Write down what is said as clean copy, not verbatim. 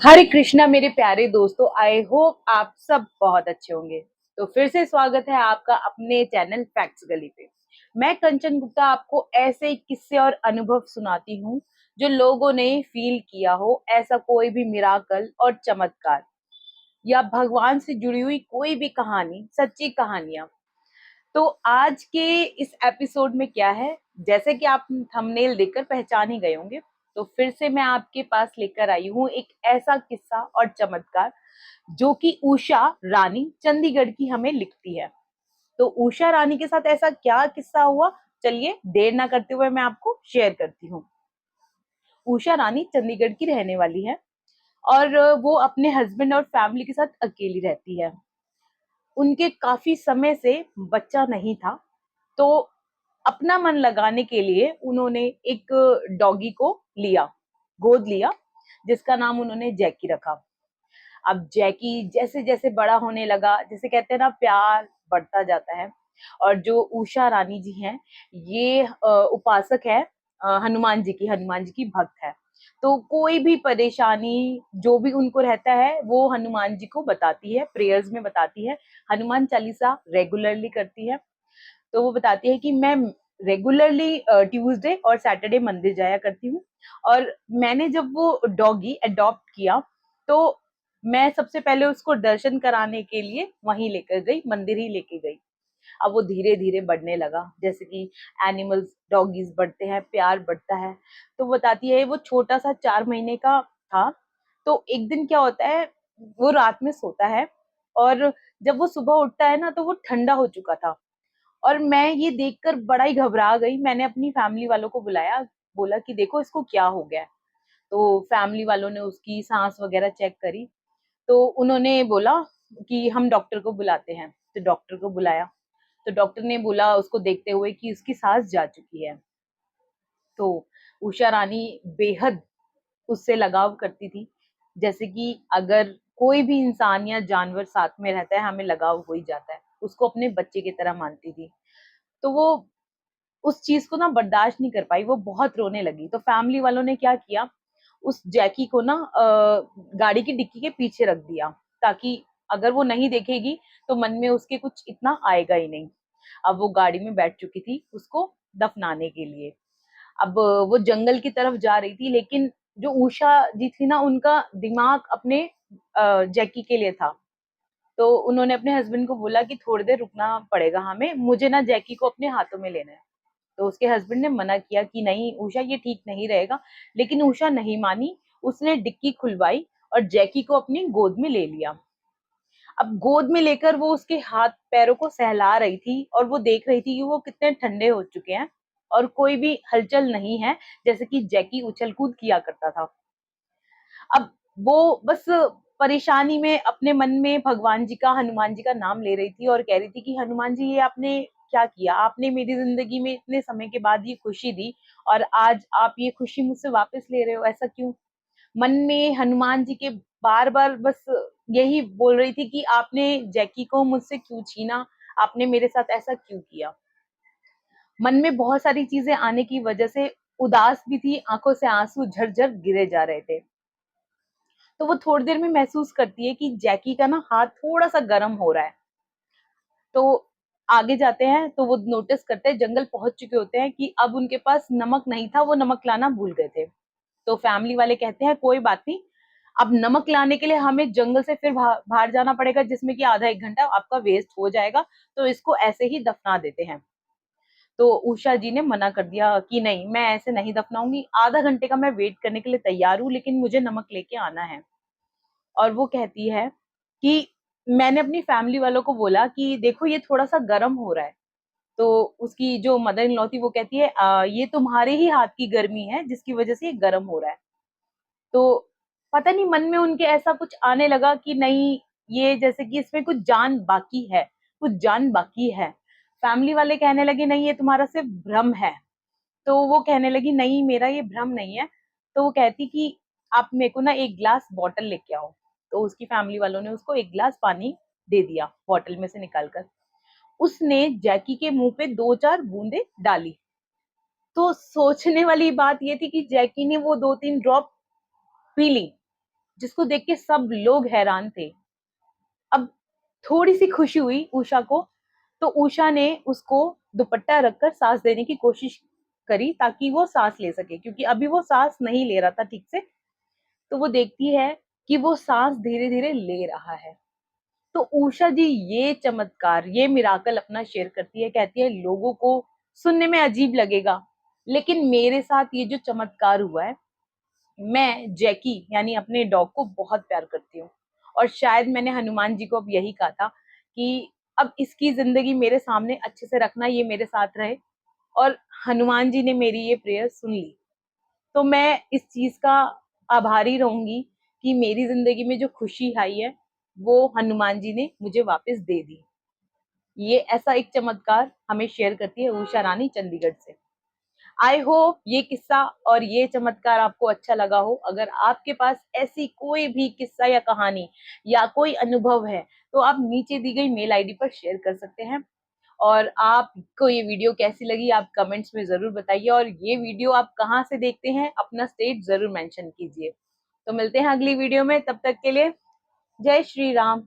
हरे कृष्णा मेरे प्यारे दोस्तों, आई होप आप सब बहुत अच्छे होंगे। तो फिर से स्वागत है आपका अपने चैनल फैक्ट्स गली पे। मैं कंचन गुप्ता आपको ऐसे किस्से और अनुभव सुनाती हूँ जो लोगों ने फील किया हो, ऐसा कोई भी मिराकल और चमत्कार या भगवान से जुड़ी हुई कोई भी कहानी, सच्ची कहानियां। तो आज के इस एपिसोड में क्या है, जैसे कि आप थंबनेल देखकर पहचान ही गए होंगे, तो फिर से मैं आपके पास लेकर आई हूँ एक ऐसा किस्सा और चमत्कार जो कि उषा रानी चंडीगढ़ की हमें लिखती है। तो उषा रानी के साथ ऐसा क्या किस्सा हुआ, चलिए देर ना करते हुए मैं आपको शेयर करती हूँ। उषा रानी चंडीगढ़ की रहने वाली है और वो अपने हस्बैंड और फैमिली के साथ अकेली रहती है। उनके काफी समय से बच्चा नहीं था, तो अपना मन लगाने के लिए उन्होंने एक डॉगी को लिया, गोद लिया, जिसका नाम उन्होंने जैकी रखा। अब जैकी जैसे जैसे बड़ा होने लगा, जैसे कहते हैं ना, प्यार बढ़ता जाता है। और जो उषा रानी जी हैं, ये उपासक है, हनुमान जी की भक्त है। तो कोई भी परेशानी जो भी उनको रहता है वो हनुमान जी को बताती है, प्रेयर्स में बताती है। हनुमान चालीसा रेगुलरली करती है। तो वो बताती है कि मैं रेगुलरली ट्यूसडे और सैटरडे मंदिर जाया करती हूँ। और मैंने जब वो डॉगी अडॉप्ट किया, तो मैं सबसे पहले उसको दर्शन कराने के लिए वहीं लेकर गई, मंदिर ही लेके गई। अब वो धीरे धीरे बढ़ने लगा, जैसे कि एनिमल्स, डॉगीज बढ़ते हैं, प्यार बढ़ता है। तो बताती है वो छोटा सा 4 महीने का था। तो एक दिन क्या होता है, वो रात में सोता है और जब वो सुबह उठता है ना, तो वो ठंडा हो चुका था। और मैं ये देखकर बड़ा ही घबरा गई। मैंने अपनी फैमिली वालों को बुलाया, बोला कि देखो इसको क्या हो गया है। तो फैमिली वालों ने उसकी सांस वगैरह चेक करी। तो उन्होंने बोला कि हम डॉक्टर को बुलाते हैं। तो डॉक्टर को बुलाया। तो डॉक्टर ने बोला उसको देखते हुए कि उसकी सांस जा चुकी है। तो उषा रानी बेहद उससे लगाव करती थी। जैसे कि अगर कोई भी इंसान या जानवर साथ में रहता है, हमें लगाव हो ही जाता है। उसको अपने बच्चे की तरह मानती थी। तो वो उस चीज को ना बर्दाश्त नहीं कर पाई, वो बहुत रोने लगी। तो फैमिली वालों ने क्या किया, उस जैकी को ना गाड़ी की डिक्की के पीछे रख दिया, ताकि अगर वो नहीं देखेगी तो मन में उसके कुछ इतना आएगा ही नहीं। अब वो गाड़ी में बैठ चुकी थी उसको दफनाने के लिए। अब वो जंगल की तरफ जा रही थी, लेकिन जो उषा जी थी ना, उनका दिमाग अपने जैकी के लिए था। तो उन्होंने अपने हस्बैंड को बोला कि थोड़ी देर रुकना पड़ेगा हमें, मुझे ना जैकी को अपने हाथों में लेना है। तो उसके हस्बैंड ने मना किया कि नहीं उषा, ये ठीक नहीं रहेगा। लेकिन उषा नहीं मानी। उसने डिक्की खुलवाई और जैकी को अपनी गोद में ले लिया। अब गोद में लेकर वो उसके हाथ पैरों को सहला रही थी और वो देख रही थी कि वो कितने ठंडे हो चुके हैं और कोई भी हलचल नहीं है, जैसे कि जैकी उछल कूद किया करता था। अब वो बस परेशानी में अपने मन में भगवान जी का, हनुमान जी का नाम ले रही थी और कह रही थी कि हनुमान जी, ये आपने क्या किया? आपने मेरी जिंदगी में इतने समय के बाद ये खुशी दी और आज आप ये खुशी मुझसे वापस ले रहे हो, ऐसा क्यों? मन में हनुमान जी के बार बार बस यही बोल रही थी कि आपने जैकी को मुझसे क्यों छीना, आपने मेरे साथ ऐसा क्यों किया। मन में बहुत सारी चीजें आने की वजह से उदास भी थी, आंखों से आंसू झरझर गिरे जा रहे थे। तो वो थोड़ी देर में महसूस करती है कि जैकी का ना हाथ थोड़ा सा गर्म हो रहा है। तो आगे जाते हैं तो वो नोटिस करते हैं, जंगल पहुंच चुके होते हैं, कि अब उनके पास नमक नहीं था, वो नमक लाना भूल गए थे। तो फैमिली वाले कहते हैं कोई बात नहीं, अब नमक लाने के लिए हमें जंगल से फिर बाहर जाना पड़ेगा, जिसमें कि आधा एक घंटा आपका वेस्ट हो जाएगा। तो इसको ऐसे ही दफना देते हैं। तो उषा जी ने मना कर दिया कि नहीं, मैं ऐसे नहीं दफनाऊंगी, आधा घंटे का मैं वेट करने के लिए तैयार हूँ, लेकिन मुझे नमक लेके आना है। और वो कहती है कि मैंने अपनी फैमिली वालों को बोला कि देखो ये थोड़ा सा गर्म हो रहा है। तो उसकी जो मदर इन लॉ थी वो कहती है, ये तुम्हारे ही हाथ की गर्मी है जिसकी वजह से ये गर्म हो रहा है। तो पता नहीं मन में उनके ऐसा कुछ आने लगा कि नहीं, ये जैसे कि इसमें कुछ जान बाकी है, कुछ जान बाकी है। फैमिली वाले कहने लगे नहीं, ये तुम्हारा सिर्फ भ्रम है। तो वो कहने लगी नहीं, मेरा ये भ्रम नहीं है। तो वो कहती कि आप मेरे को ना एक ग्लास बॉटल लेके आओ। तो उसकी फैमिली वालों ने उसको एक ग्लास पानी दे दिया बॉटल में से निकालकर। उसने जैकी के मुंह पे 2-4 बूंदे डाली। तो सोचने वाली बात ये थी कि जैकी ने वो 2-3 ड्रॉप पी ली। जिसको देख के सब लोग हैरान थे। अब थोड़ी सी खुशी हुई उषा को, तो उषा ने उसको दुपट्टा रखकर सांस देने की कोशिश करी ताकि वो सांस ले सके, क्योंकि अभी वो सांस नहीं ले रहा था ठीक से। तो वो देखती है कि वो सांस धीरे धीरे ले रहा है। तो उषा जी ये चमत्कार, ये मिराकल अपना शेयर करती है, कहती है लोगों को सुनने में अजीब लगेगा, लेकिन मेरे साथ ये जो चमत्कार हुआ है, मैं जैकी यानी अपने डॉग को बहुत प्यार करती हूँ। और शायद मैंने हनुमान जी को अब यही कहा था कि अब इसकी जिंदगी मेरे सामने अच्छे से रखना, ये मेरे साथ रहे। और हनुमान जी ने मेरी ये प्रेयर सुन ली। तो मैं इस चीज का आभारी रहूंगी कि मेरी जिंदगी में जो खुशी आई है वो हनुमान जी ने मुझे वापस दे दी। ये ऐसा एक चमत्कार हमें शेयर करती है उषा रानी चंडीगढ़ से। आई होप ये किस्सा और ये चमत्कार आपको अच्छा लगा हो। अगर आपके पास ऐसी कोई भी किस्सा या कहानी या कोई अनुभव है, तो आप नीचे दी गई मेल आईडी पर शेयर कर सकते हैं। और आपको ये वीडियो कैसी लगी आप कमेंट्स में जरूर बताइए, और ये वीडियो आप कहाँ से देखते हैं अपना स्टेट जरूर मेंशन कीजिए। तो मिलते हैं अगली वीडियो में, तब तक के लिए जय श्री राम।